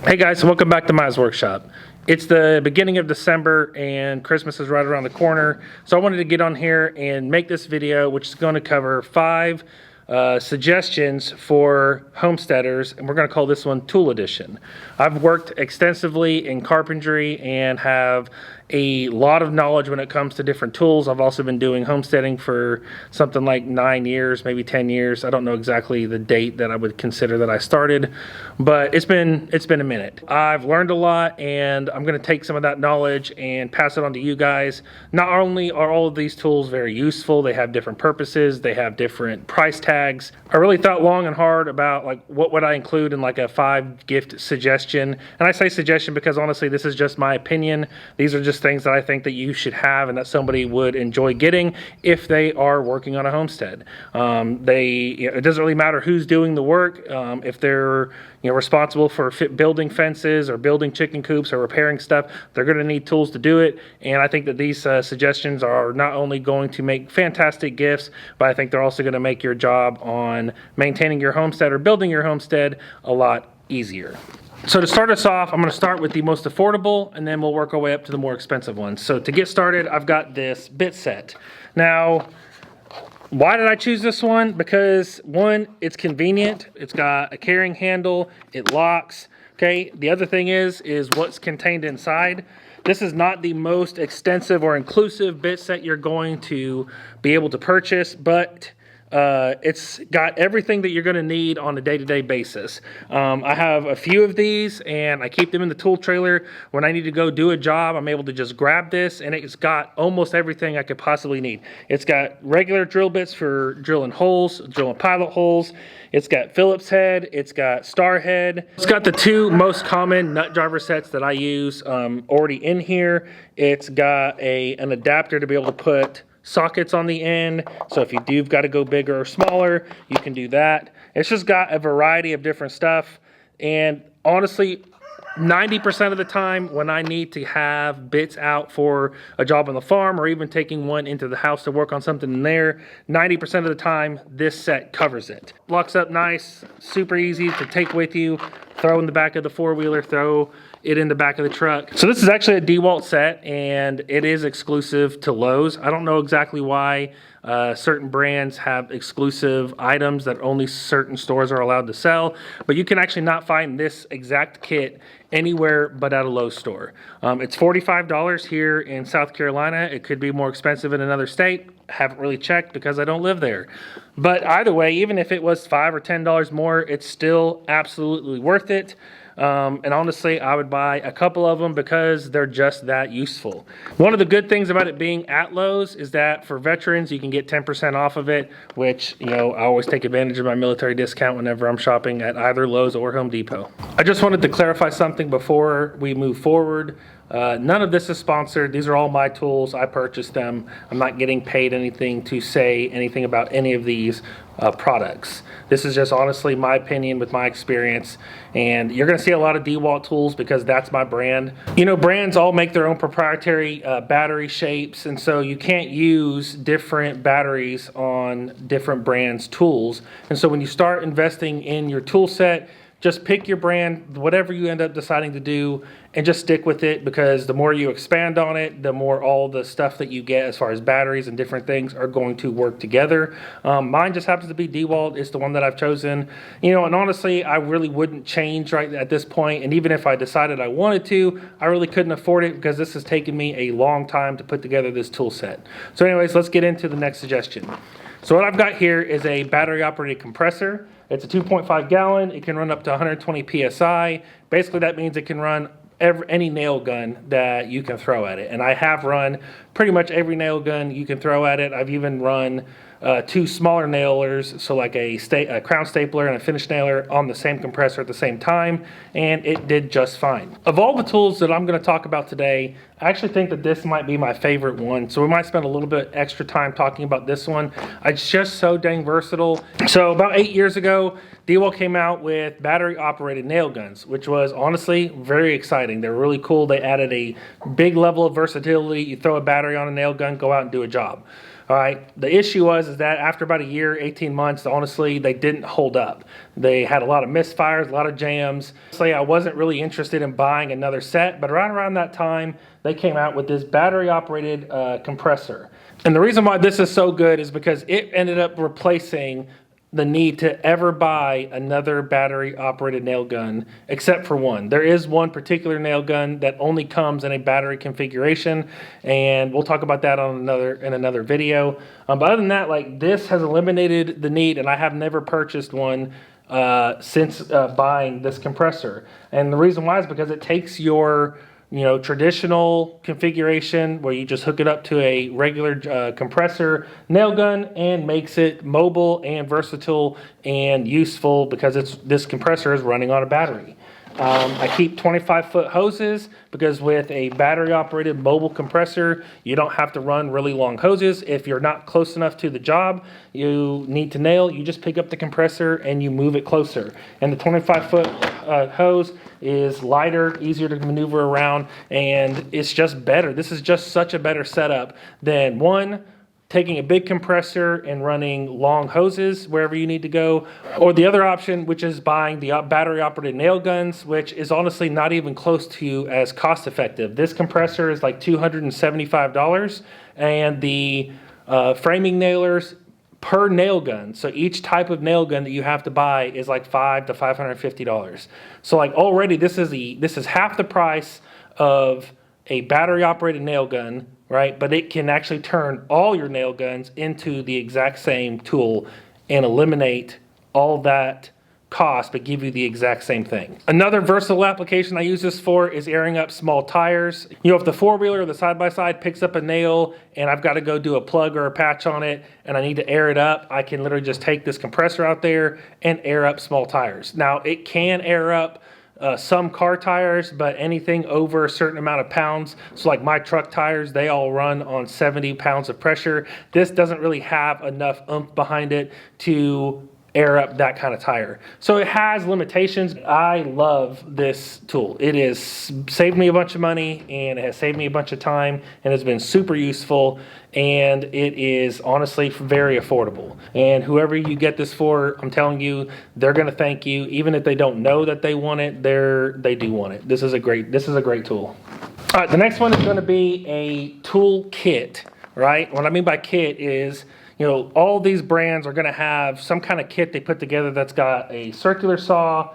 Hey guys, welcome back to Miles Workshop. It's the beginning of December and Christmas is right around the corner. So I wanted to get on here and make this video, which is going to cover 5 suggestions for homesteaders, and we're going to call this one Tool Edition. I've worked extensively in carpentry and have a lot of knowledge when it comes to different tools. I've also been doing homesteading for something like 9 years, maybe 10 years. I don't know exactly the date that I would consider that I started, but it's been a minute. I've learned a lot, and I'm going to take some of that knowledge and pass it on to you guys. Not only are all of these tools very useful, they have different purposes, they have different price tags. I really thought long and hard about like what would I include in like a 5 gift suggestion. And I say suggestion because honestly this is just my opinion. These are just things that I think that you should have and that somebody would enjoy getting if they are working on a homestead. It doesn't really matter who's doing the work. If they're responsible for building fences or building chicken coops or repairing stuff, they're going to need tools to do it. And I think that these suggestions are not only going to make fantastic gifts, but I think they're also going to make your job on maintaining your homestead or building your homestead a lot easier. So to start us off, I'm going to start with the most affordable, and then we'll work our way up to the more expensive ones. So to get started, I've got this bit set. Now, why did I choose this one? Because one, it's convenient. It's got a carrying handle. It locks. Okay. The other thing is what's contained inside. This is not the most extensive or inclusive bit set you're going to be able to purchase, but it's got everything that you're going to need on a day-to-day basis. I have a few of these and I keep them in the tool trailer. When I need to go do a job, I'm able to just grab this, and it's got almost everything I could possibly need. It's got regular drill bits for drilling holes, drilling pilot holes. It's got Phillips head. It's got star head. It's got the 2 most common nut driver sets that I use already in here. It's got an adapter to be able to put sockets on the end, so if you do got to go bigger or smaller, you can do that. It's just got a variety of different stuff, and honestly 90% of the time when I need to have bits out for a job on the farm or even taking one into the house to work on something in there, 90% of the time this set covers it. Locks up nice, super easy to take with you, throw in the back of the 4-wheeler, throw it in the back of the truck. So this is actually a DeWalt set, and it is exclusive to Lowe's. I don't know exactly why certain brands have exclusive items that only certain stores are allowed to sell, but you can actually not find this exact kit anywhere but at a Lowe's store. It's $45 here in South Carolina. It could be more expensive in another state. Haven't really checked because I don't live there. But either way, even if it was $5 or $10 more, it's still absolutely worth it. And honestly, I would buy a couple of them because they're just that useful. One of the good things about it being at Lowe's is that for veterans, you can get 10% off of it, which, I always take advantage of my military discount whenever I'm shopping at either Lowe's or Home Depot. I just wanted to clarify something before we move forward. None of this is sponsored. These are all my tools. I purchased them. I'm not getting paid anything to say anything about any of these products. This is just honestly my opinion with my experience, and you're going to see a lot of DeWalt tools because that's my brand. Brands all make their own proprietary battery shapes, and so you can't use different batteries on different brands' tools. And so when you start investing in your tool set, just pick your brand, whatever you end up deciding to do, and just stick with it, because the more you expand on it, the more all the stuff that you get as far as batteries and different things are going to work together. Mine just happens to be DeWalt. It's the one that I've chosen. And honestly, I really wouldn't change right at this point. And even if I decided I wanted to, I really couldn't afford it because this has taken me a long time to put together this tool set. So anyways, let's get into the next suggestion. So what I've got here is a battery operated compressor. It's a 2.5 gallon. It can run up to 120 PSI. Basically that means it can run any nail gun that you can throw at it. And I have run pretty much every nail gun you can throw at it. I've even run 2 smaller nailers, so like a crown stapler and a finish nailer on the same compressor at the same time, and it did just fine. Of all the tools that I'm going to talk about today, I actually think that this might be my favorite one, so we might spend a little bit extra time talking about this one. It's just so dang versatile. So about 8 years ago, DeWalt came out with battery operated nail guns, which was honestly very exciting. They're really cool. They added a big level of versatility. You throw a battery on a nail gun, go out and do a job. All right. The issue is that after about a year, 18 months, honestly, they didn't hold up. They had a lot of misfires, a lot of jams. Honestly, I wasn't really interested in buying another set, but right around that time, they came out with this battery-operated compressor. And the reason why this is so good is because it ended up replacing the need to ever buy another battery operated nail gun, except for one. There is one particular nail gun that only comes in a battery configuration, and we'll talk about that on another video. But other than that, like, this has eliminated the need, and I have never purchased one since buying this compressor. And the reason why is because it takes your traditional configuration where you just hook it up to a regular compressor nail gun and makes it mobile and versatile and useful because this compressor is running on a battery. I keep 25-foot hoses because with a battery-operated mobile compressor, you don't have to run really long hoses. If you're not close enough to the job you need to nail, you just pick up the compressor and you move it closer. And the 25-foot hose is lighter, easier to maneuver around, and it's just better. This is just such a better setup than taking a big compressor and running long hoses wherever you need to go, or the other option, which is buying the battery operated nail guns, which is honestly not even close to as cost effective. This compressor is like $275, and the framing nailers per nail gun, so each type of nail gun that you have to buy is like $500 to $550. So like already this is half the price of a battery operated nail gun, right? But it can actually turn all your nail guns into the exact same tool and eliminate all that cost, but give you the exact same thing. Another versatile application I use this for is airing up small tires. If the four-wheeler or the side-by-side picks up a nail and I've got to go do a plug or a patch on it and I need to air it up, I can literally just take this compressor out there and air up small tires. Now, it can air up some car tires, but anything over a certain amount of pounds, so like my truck tires, they all run on 70 pounds of pressure. This doesn't really have enough oomph behind it to air up that kind of tire. So it has limitations. I love this tool. It has saved me a bunch of money and it has saved me a bunch of time and has been super useful, and it is honestly very affordable. And whoever you get this for, I'm telling you, they're going to thank you. Even if they don't know that they want it, they do want it. This is a great tool. All right, the next one is going to be a tool kit, right? What I mean by kit is, all these brands are going to have some kind of kit they put together that's got a circular saw,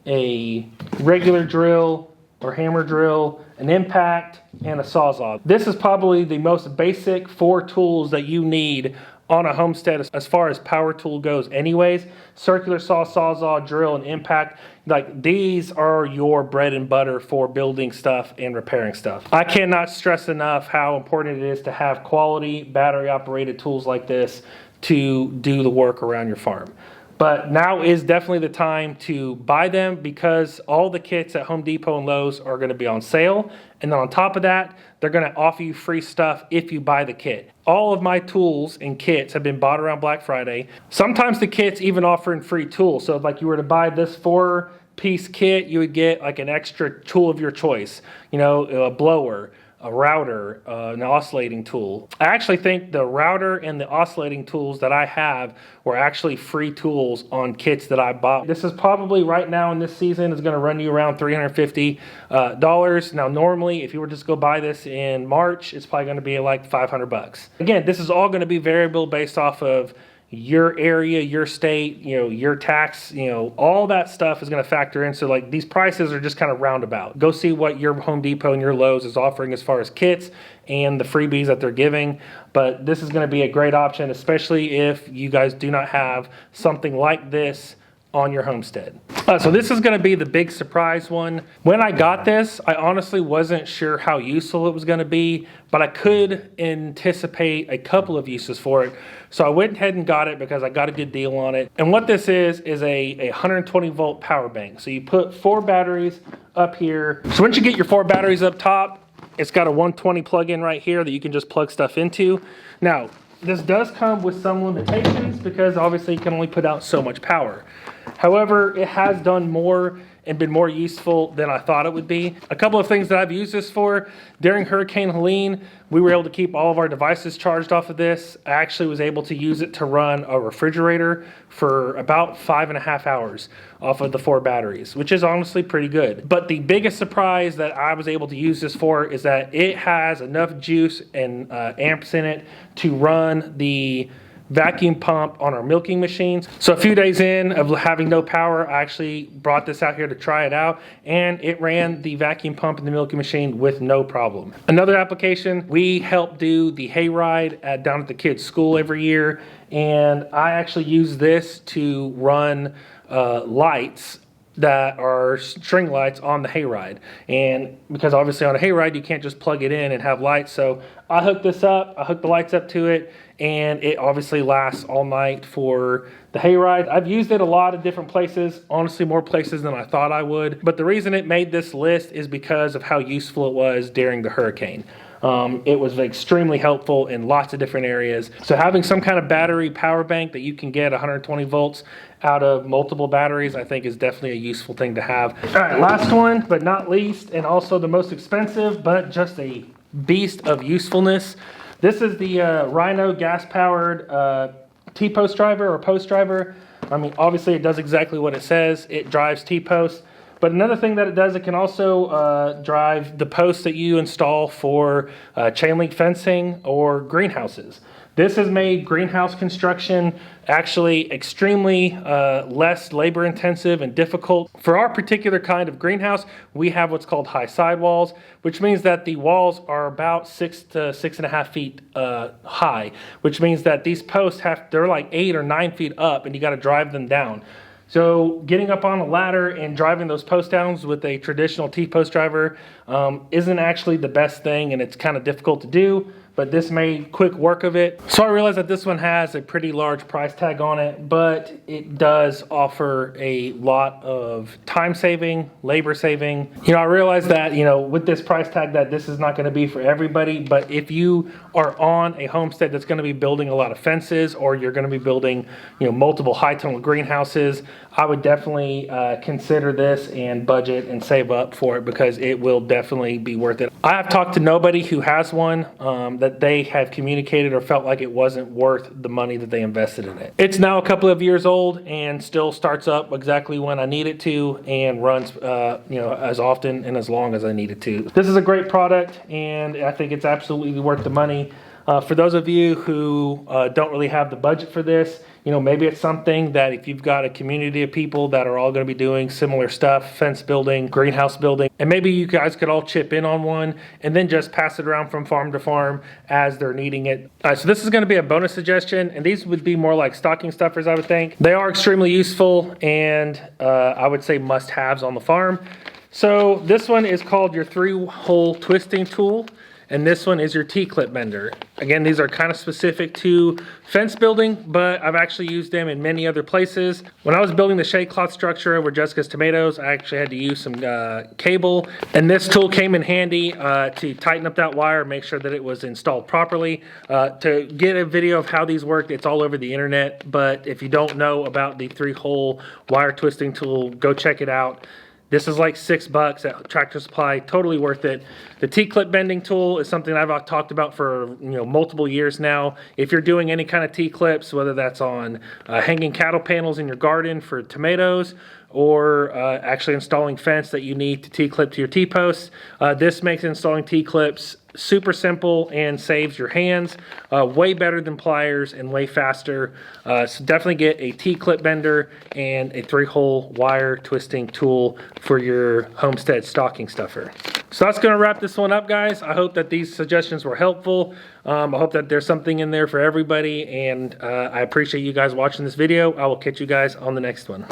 a regular drill or hammer drill, an impact, and a sawzall. This is probably the most basic 4 tools that you need on a homestead as far as power tool goes anyways. Circular saw, sawzall, drill, and impact. Like, these are your bread and butter for building stuff and repairing stuff. I cannot stress enough how important it is to have quality battery operated tools like this to do the work around your farm. But now is definitely the time to buy them because all the kits at Home Depot and Lowe's are going to be on sale. And then on top of that, they're going to offer you free stuff if you buy the kit. All of my tools and kits have been bought around Black Friday. Sometimes the kits even offering free tools. So if like you were to buy this 4-piece kit, you would get like an extra tool of your choice. A blower, a router, an oscillating tool. I actually think the router and the oscillating tools that I have were actually free tools on kits that I bought. This is probably right now in this season is going to run you around $350. Now normally if you were just go buy this in March, it's probably going to be like $500. Again, this is all going to be variable based off of your area, your state, your tax, all that stuff is going to factor in. So like these prices are just kind of roundabout. Go see what your Home Depot and your Lowe's is offering as far as kits and the freebies that they're giving. But this is going to be a great option, especially if you guys do not have something like this on your homestead. So this is going to be the big surprise one. When I got this, I honestly wasn't sure how useful it was going to be, but I could anticipate a couple of uses for it. So I went ahead and got it because I got a good deal on it. And what this is a 120 volt power bank. So you put 4 batteries up here. So once you get your 4 batteries up top, it's got a 120 plug-in right here that you can just plug stuff into. Now, this does come with some limitations because obviously you can only put out so much power. However, it has done more and been more useful than I thought it would be. A couple of things that I've used this for: during Hurricane Helene, we were able to keep all of our devices charged off of this. I actually was able to use it to run a refrigerator for about 5.5 hours off of the 4 batteries, which is honestly pretty good. But the biggest surprise that I was able to use this for is that it has enough juice and amps in it to run the vacuum pump on our milking machines. So a few days in of having no power, I actually brought this out here to try it out, and it ran the vacuum pump in the milking machine with no problem. Another application, we help do the hayride down at the kids' school every year, and I actually use this to run lights that are string lights on the hayride. And because obviously on a hayride you can't just plug it in and have lights, so I hooked this up, I hooked the lights up to it, and it obviously lasts all night for the hayride. I've used it a lot of different places, honestly more places than I thought I would, but the reason it made this list is because of how useful it was during the hurricane. It was extremely helpful in lots of different areas. So having some kind of battery power bank that you can get 120 volts out of multiple batteries, I think is definitely a useful thing to have. All right, last one, but not least, and also the most expensive, but just a beast of usefulness. This is the Rhino gas-powered T-post driver or post driver. I mean, obviously it does exactly what it says. It drives T-posts. But another thing that it does, it can also drive the posts that you install for chain link fencing or greenhouses. This has made greenhouse construction actually extremely less labor intensive and difficult. For our particular kind of greenhouse, we have what's called high sidewalls, which means that the walls are about 6 to 6.5 feet high, which means that these posts they're like 8 or 9 feet up, and you got to drive them down. So getting up on a ladder and driving those post downs with a traditional T-post driver isn't actually the best thing, and it's kind of difficult to do, but this made quick work of it. So I realized that this one has a pretty large price tag on it, but it does offer a lot of time saving, labor saving. You know, I realized that, you know, with this price tag that this is not going to be for everybody, but if you are on a homestead that's going to be building a lot of fences, or you're going to be building, you know, multiple high tunnel greenhouses, I would definitely consider this and budget and save up for it, because it will definitely be worth it. I have talked to nobody who has one that they have communicated or felt like it wasn't worth the money that they invested in it. It's now a couple of years old and still starts up exactly when I need it to, and runs you know, as often and as long as I need it to. This is a great product, and I think it's absolutely worth the money. For those of you who don't really have the budget for this, you know, maybe it's something that if you've got a community of people that are all going to be doing similar stuff, fence building, greenhouse building, and maybe you guys could all chip in on one and then just pass it around from farm to farm as they're needing it. So this is going to be a bonus suggestion, and these would be more like stocking stuffers, I would think. They are extremely useful, and I would say must-haves on the farm. So this one is called your 3-hole twisting tool, and this one is your T-clip bender. Again, these are kind of specific to fence building, but I've actually used them in many other places. When I was building the shade cloth structure over Jessica's tomatoes, I actually had to use some cable, and this tool came in handy to tighten up that wire, make sure that it was installed properly. To get a video of how these work, it's all over the internet, but if you don't know about the 3-hole wire twisting tool, go check it out. This is like $6 at Tractor Supply, totally worth it. The T-clip bending tool is something I've talked about for, you know, multiple years now. If you're doing any kind of T-clips, whether that's on hanging cattle panels in your garden for tomatoes, or actually installing fence that you need to T-clip to your T-posts, this makes installing T-clips super simple and saves your hands. Way better than pliers and way faster. So definitely get a T-clip bender and a 3-hole wire twisting tool for your homestead stocking stuffer. So that's going to wrap this one up, guys. I hope that these suggestions were helpful. I hope that there's something in there for everybody, and I appreciate you guys watching this video. I will catch you guys on the next one.